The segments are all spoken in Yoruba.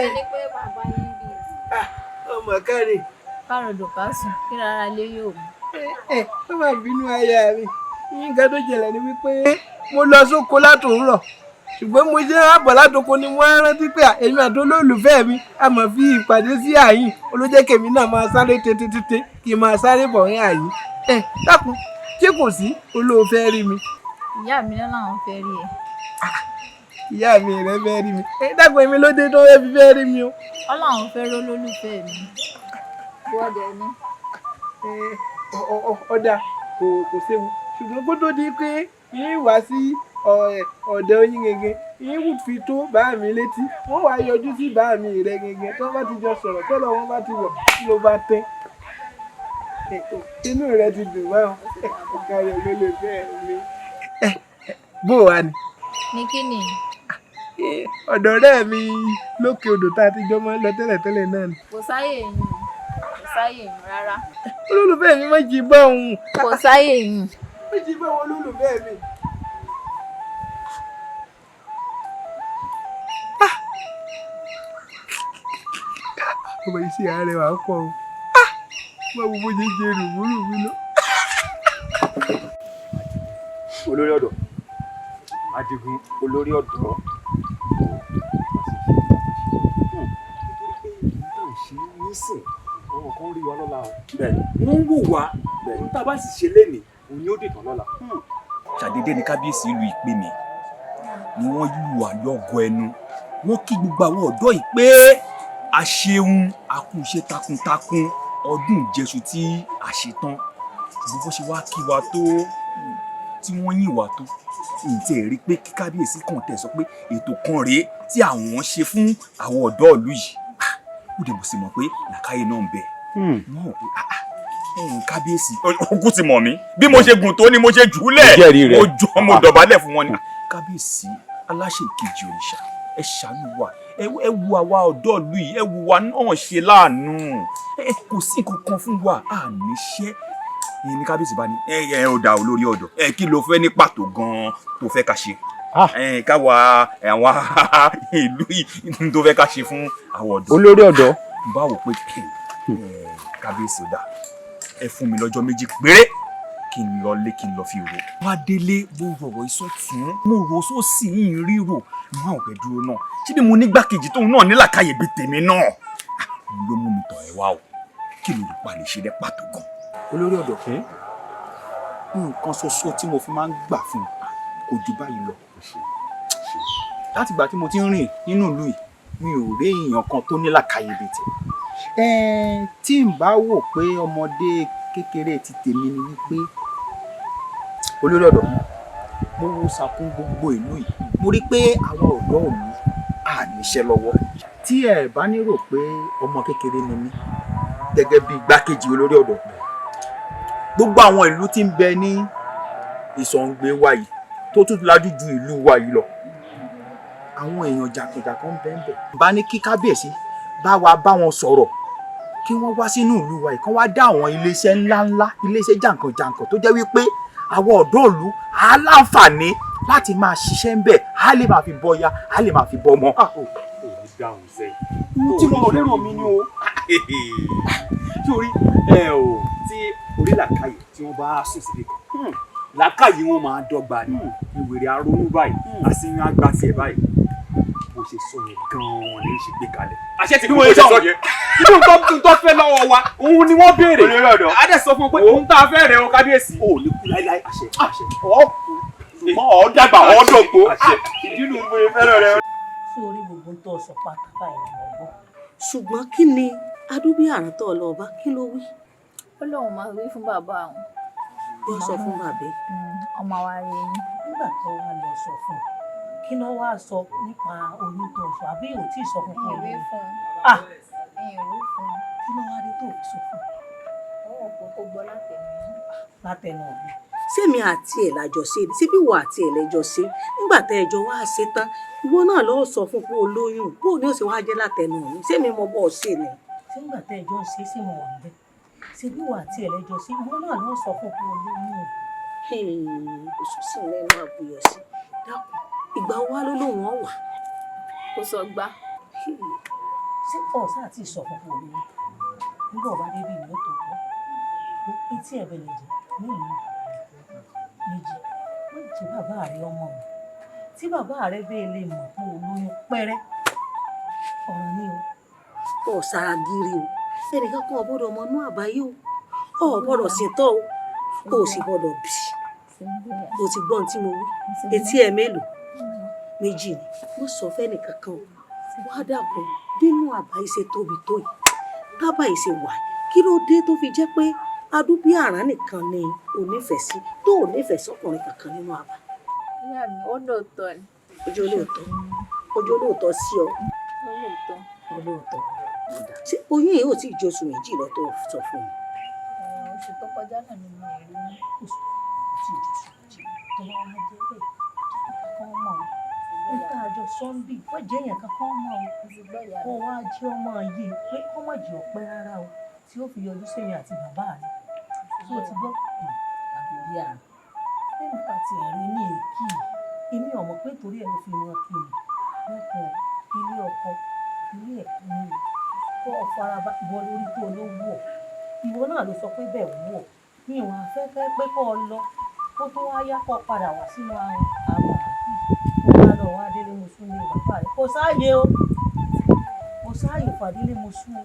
Ẹni pé bàbá yín bí. Ọmọ káre. Kárọ̀dọ̀ ká sùn kí rárá lé yóò mú. Ó máa bínú aya mi. Nǹkan tó jẹlẹ̀ ni wípé mo lọ sóko látòórọ̀. Ṣùgbọ́n mo ṣe àbọ̀ látòkò ni wọ́n rántí pé èmi àti olólùfẹ́ mi a máa fi ìpàdé sí àyín. Olójẹ́kẹ̀mí náà máa sáré tètè kí n máa sáré bọ̀ ní àyín. Dákun, ṣé kò sí olóòfẹ́ rí mi? Ìyá mi náà làwọn fẹ́ rí ẹ. Ìyá mi rẹ fẹ́ rí mi. Dákun èmi ló dé tó fẹ́ rí mi o. Ọlọ́run fẹ́ rí olólùfẹ́ mi. Wọ́dẹ ni. Ọ̀dà kò séwu. Ṣùgbọ́n kó tó di pé yín wá sí ọ̀dọ̀ yín gẹ́gẹ́ yín wù fi tó bá mi létí wọ́n wá yọjú sí bá mi rẹ gẹ́gẹ́ tó bá ti jọ sọ̀rọ̀ tọ́lọ̀ wọn bá ti wọ̀ ló bá tẹ́. Inú rẹ ti dùn wá o ọ̀gá rẹ̀ ló lè fẹ́ mi. Bó wà ní. Ní kí ni? Ọ̀dọ̀ ọ̀rẹ́ mi lókè odò tá a ti jọ máa ń lọ tẹ́lẹ̀ náà ni. Kò sáyè yín rárá. Olólùfẹ́ mi má jí bá òun. Kò sáyè yín. Má jí bá òun olólùfẹ́ mi. Ọmọ iṣẹ́ ààrẹ wà pọ̀ o. Má wo bó ṣe ṣe rùmúrùmú lọ. Olórí ọ̀dọ́. Adigun olórí ọ̀dọ́. Nísìn àwọn kan rí wa lọ́la o. Wọ́n ń wò wá. Ohun tá a bá sì ṣe lénìí, òun ni ó dìtàn lọ́la. Ṣàdédé ni kábíyèsí ìlú ìpè mí ni wọ́n lù wá lọ́gọ ẹnu. Wọ́n kí gbogbo àwọn ọ̀dọ́ yìí pé a ṣeun a kú iṣẹ́ takuntakun ọdún ìjẹṣu tí a ṣe tán. Gbogbo ṣe wá kí wa tó tí wọ́n yìn wá tó. Ǹtẹ̀ rí pé kí kábíyèsí kàn tẹ̀ sọ pé ètò kan rèé tí àwọn ṣe fún àwọn ọ̀dọ́ ìlú yìí. Ó dẹ̀ mo sì mọ̀ pé làkàyè náà ń bẹ. Wọ́n mọ̀ pé kábíyèsí ogún ti mọ̀ mí bí mo ṣe gùn tó ni mo ṣe jùúlẹ̀ mo dọ̀bálẹ̀ fún wọn ni. Kábíyèsí aláṣẹ ìkejì òrìṣà ẹ ṣàánú wa ẹ wo àwa ọ̀dọ́ ìlú yìí ẹ wo wa náà ṣe láàánú kò sí nǹkan kan fún wa àníṣẹ́ ní kábíyèsí bá ní ò dá olórí ọ̀dọ́ kí ló fẹ́ ní pàtó gan-an tó fẹ́ ká ṣe káwa àwọn ìlú yìí tó fẹ́ ká ṣe fún àwọn ọ̀dọ́. Olórí ọ̀dọ́. Bá wò pé kábíyèsí ọ̀dà ẹ fún mi lọ́jọ́ méjì péré kí n lọ lé kí n lọ fi rò. Wá délé mo rọ̀rọ̀ ìsọ̀tún mo rò sósì yìí ríro mo àwọn ọ̀bẹ dúró náà ṣé bí mo ní gbákejì tóun náà ní làkàyè bíi tèmi náà ló mú mi tọ̀ ẹ́ wá o kí ló lè pa lè ṣe dẹ́ pàtó gan. Olórí ọ̀dọ́ nǹkan ṣoṣo tí mo fi máa ń gbà fún kò jù báyìí lọ. Láti ìgbà tí mo ti ń rìn nínú ìlú yìí mi ò rí èèyàn kan tó ní làkàyè bíi tèmi. Tí n bá wò pé ọmọdé kékeré ti tèmi ni wípé olórí ọ̀dọ́ mo wo sàkún gbogbo ìlú yìí mo rí pé àwọn ọ̀dọ́ òní à níṣẹ́ lọ́wọ́ tí ẹ bá ní rò pé ọmọ kékeré ni mí gẹ́gẹ́ bí igbákejì olórí ọ̀dọ́ gbogbo àwọn ìlú tí ń bẹ ní ìsọ̀ǹgbé wa yìí tó tún lajú ju ìlú wa yìí lọ àwọn èèyàn jàǹkànjàǹkàn ń bẹ ń bẹ bá ní kí kábíyèsí bá wa bá wọn sọ̀rọ̀ kí wọ́n wá sínú ìlú wa yìí kán wá dá àwọn iléeṣẹ́ ńláńlá iléeṣẹ́ jàǹkànjàǹkàn tó jẹ́ wípé àwọn ọ̀dọ́ ìlú á láǹfààní láti máa ṣiṣẹ́ ń bẹ̀ á lè máa fi bọ́ya á lè máa fi bọ́ ọmọ. tí mo lérò mi ni o. torí tí orí làkàyè tí wọ́n bá sùn síbi kan làkàyè wọn máa dọ́gba ní ìwèrè arónú báyìí àṣìyàn àgbà tiẹ̀ báyìí bó ṣe sọ yẹn gan-an ní í ṣe gbé kalẹ̀. àṣẹ ti bí wọ́n ṣe sọ yẹn. nínú nǹkan tó fẹ́ lọ́wọ́ wa òun ni wọ́n béèrè. olórí ọ̀dọ́. adé sọ fún un pé òun tá a fẹ́ rẹ̀ ọ́ kábíyèsí. o ò ní kú láíláí àṣẹ. ọ̀ dàgbà ọ̀ dọ̀gbó. ìdí nu mo fẹ́ràn rẹ. sórí gbogbo tó sọ pátápá ẹ̀ lọ́gbọ́n ṣùgbọ́n kí ni adúbí àrántọ́ ọlọ́ọ̀bá kí ló wí. Ó lóun máa wí fún bàbá àwọn. ó sọ fún bàbá ọmọ wa rí yín. nígbà tó wá lọ sọ fún kí ló wá sọ nípa oyún tó sọ àbí ò tí ì sọ fún fún ìwé fún ìwé fún kí ló wá rí tó fi sọ fún. ó kò kó gbọ́ látẹnu ọ̀bí. sẹ́mi àti ẹ̀ lájọ ṣe ni síbí wo àti ẹ̀ lẹ́jọ ṣe nígbà tẹ́ ẹjọ́ wá ṣe tán ìwọ náà lọ́ọ́ sọ fún pé olóyún bóun ni ó sì wá jẹ́ látẹnu ọ̀bí sẹ́mi mo bọ́ ọ ṣe ni. nígbà tẹ́ ẹjọ́ ṣe sí mo wà níbẹ̀ síbí wo àti ẹ̀ lẹ́jọ ṣe ìwọ náà lọ́ọ́ sọ fún pé olóyún. oṣù sì lẹ́nu àbúyọ̀ sí dákun ìgbà wa ló lóun ọ̀ wà. kó sọ gbá. ṣé ọ̀sán àti ìsọ̀kan fún olóyún nígbà ọba débi ìlú tó gbọ́ etí ẹ̀bẹ̀ lè jẹ́ ní ìlú méjì wọ́n jẹ́ bàbá rẹ ọmọ mi tí bàbá rẹ bẹ́ẹ̀ lè mọ̀ pé olóyún pẹ́rẹ́ ọ̀ràn ni o ọ̀sára gírí o ẹnìkan kan ọ̀bọ̀dọ̀ ọmọ inú àbáyé o ọ̀bọ̀dọ̀ ṣètọ́ o ò sì gbọ́dọ̀ bì o ti gbọ́n tí mo wí etí ẹ̀ mélòó méjì ni mo sọ fẹ́ni kankan wá dàpọ̀ bínú àbáyé ṣe tóbi tó yìí tábàyè ṣe wà kí ló dé tó fi jẹ́ pé adúbí àrán nìkan ni onífẹ̀ẹ́ sí tó onífẹ̀ẹ́ sọ́kùnrin kankan nínú àbá. Ìyá mi, ó lóòótọ́ ni. Ojú olóòótọ́ sí ọ. Olóòótọ́. Ṣé oyún yìí ò tí ì jóṣù méjì lọ tó sọ fún mi? Oṣù tó kọjá náà ni mo rí ní oṣù tí ì jóṣù méjì tó bá wá jẹ́ bẹ́ẹ̀ kọ́ mọ̀ ọ́. Nígbà àjọ sọ́ńbì wọ́n jẹ́ èèyàn kankan mọ̀ ọ́. Kó wá jẹ́ ọmọ yìí pé kó má jẹ́ ọ̀pẹ́ rárá o tí ó fi yọjú sẹ́yìn àti bàbá rẹ̀. Tó ti gbọ́ àbẹ̀rí àrùn. Nígbà tí ẹ̀rín ní èkì èmi ọ̀mọ̀ pé torí ẹ̀ ló fi mọ́ kí mi lẹ́kọ̀ọ́ ilé ọkọ ilé ẹ̀kọ́ mi kó ọ̀faraba ìwọ lórí tó ló wù ọ́ ìwọ náà ló sọ pé bẹ́ẹ̀ wù ọ́ mi ò afẹ́fẹ́ pé kó o lọ kó tó wá yá kó padà wá sínú àwọn àti kó wá lọ wá délé mo sún lé bàbá rẹ̀ kò sáàyè o kò sáàyè fàdílé mo sún o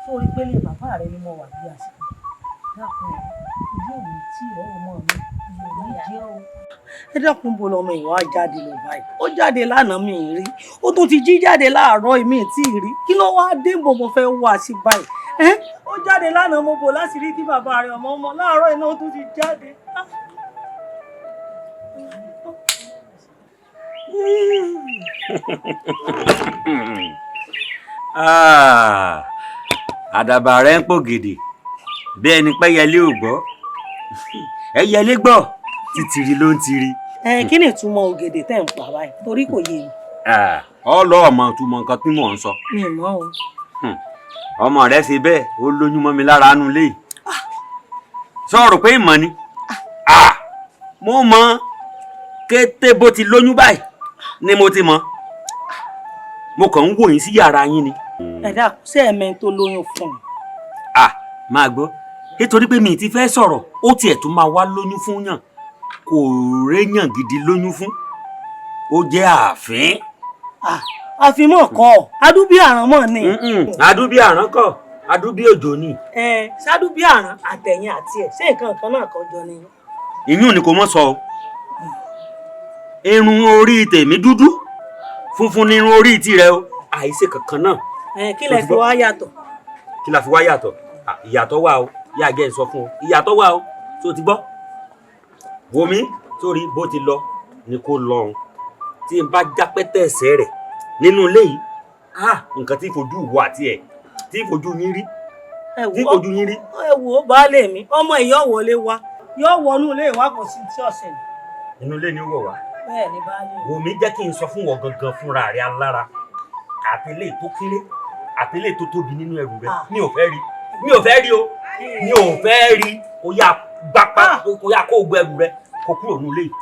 sórí pélé bàbá rẹ̀ ni mo wà bí àsìkò dákun ojú òní tí ọmọ mi jẹ́ o. Ẹ dákun bo lọmọ ìwà jáde lọ báyìí ó jáde lánàá mi rí ó tún ti jí jáde láàárọ̀ èmi tí ì rí kí ló wá dé bò mo fẹ́ wá sí báyìí ó jáde lánàá mo bò láti rí kí bàbá rẹ̀ ọmọ láàárọ̀ iná ó tún ti jáde. Àdàbà rẹ̀ ń pò gèdè bí ẹni pé yẹlé ò gbọ́ ẹyẹlé gbọ́ títìrì ló ń tiri. Kí ni ìtumọ̀ ògèdè tẹ́ ń pa báyìí torí kò yé mi. Ọlọ́ ọmọ ìtumọ̀ nǹkan tí mò ń sọ. Mi ò mọ̀ o. Ọmọ rẹ ṣe bẹ́ẹ̀ ó lóyún mọ́ mi lára nù lé. Sọ̀rọ̀ pé ìmọ̀ ni. Mo mọ̀ kété bó ti lóyún báyìí ni mo ti mọ̀. Mo kàn ń wò yín sí yàrá yín ni. Ẹ dákun ṣé ẹ̀mẹ́ tó lóyún fún mi. Máa gbọ́ nítorí pé mi ti fẹ́ sọ̀rọ̀ ó tiẹ̀ tún máa wá lóyún fún yàn kò réyàn gidi lóyún fún ó jẹ́ ààfin. Àfimọ́ kọ́ adúbí àrán mọ̀ ni. Adúbí àrán kọ́ adúbí òjò ni. Sádúbí àrán àtẹ̀yìn àti ẹ̀ ṣé nǹkan kan náà kan jọ ni. Ìyún ni kò mọ̀ sọ o irun orí tèmi dúdú funfun ni irun orí tirẹ̀ o àìṣe kankan náà. Kí lẹ fi wá yàtọ̀. Kí la fi wá yàtọ̀ ìyàtọ̀ wà o yá gẹ́ ń sọ fún o ìyàtọ̀ wà o tó ti gbọ́ wòmí sórí bó ti lọ ni kò lọrun tí n bá jápẹ́tẹ̀ ẹsẹ̀ rẹ̀ nínú ilé yìí nǹkan tí ìfojú wọ àti ẹ̀ tí ìfojú yín rí tí ìfojú yín rí. Ẹ wò ó baálé mi ọmọ ìyá wọlé wa yóò wọnú ilé ìwà kò sí tí ọ̀sẹ̀ ni. Inú ilé ni ó wọ̀ wá. Bẹ́ẹ̀ ni baálé mi. Wòmí jẹ́ kí n sọ fún wọn gangan fúnra rẹ̀ alára àtẹlẹ́ tó kéré àtẹlẹ́ tó tóbi nínú ẹrù rẹ̀ mi ò fẹ́ rí mi ò fẹ́ rí o mi ò fẹ́ rí kó yá gbapá kó yá kó gbẹ ẹrù rẹ kó kúrò nílé yìí.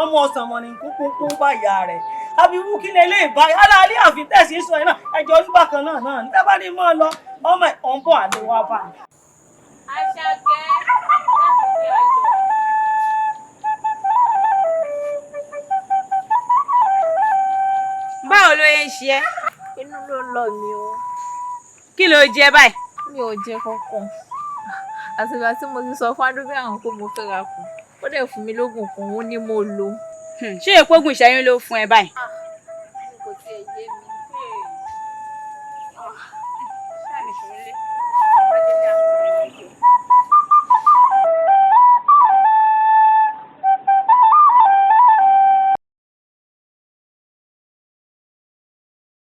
Ọmọ ọ̀sán mọ̀ ní kúkú bá ìyá rẹ̀ àbíwú kí lè lè bá aláàlẹ́ àfin tẹ̀sí sọ iná ẹjọ́ orí bákan náà ní tábà ní mọ́ lọ ọmọ ẹ̀ ń bọ̀ àlè wa bá. Àṣàkẹ́ láti fi àjọ. Báwo ló yẹ ń ṣe ẹ́? Inú ló lọ mi o. Kí ló jẹ báyìí? Mi ò jẹ kankan. Àtìgbà tí mo ti sọ fún Adúbí àwọn pé mo fẹ́ ra kù. Ó dẹ̀ fún mi lóògùn kan ó ní mo lò. Ṣé èpògùn ìṣẹ́yún ló fún ẹ báyìí? Kò tiẹ̀ yé mi.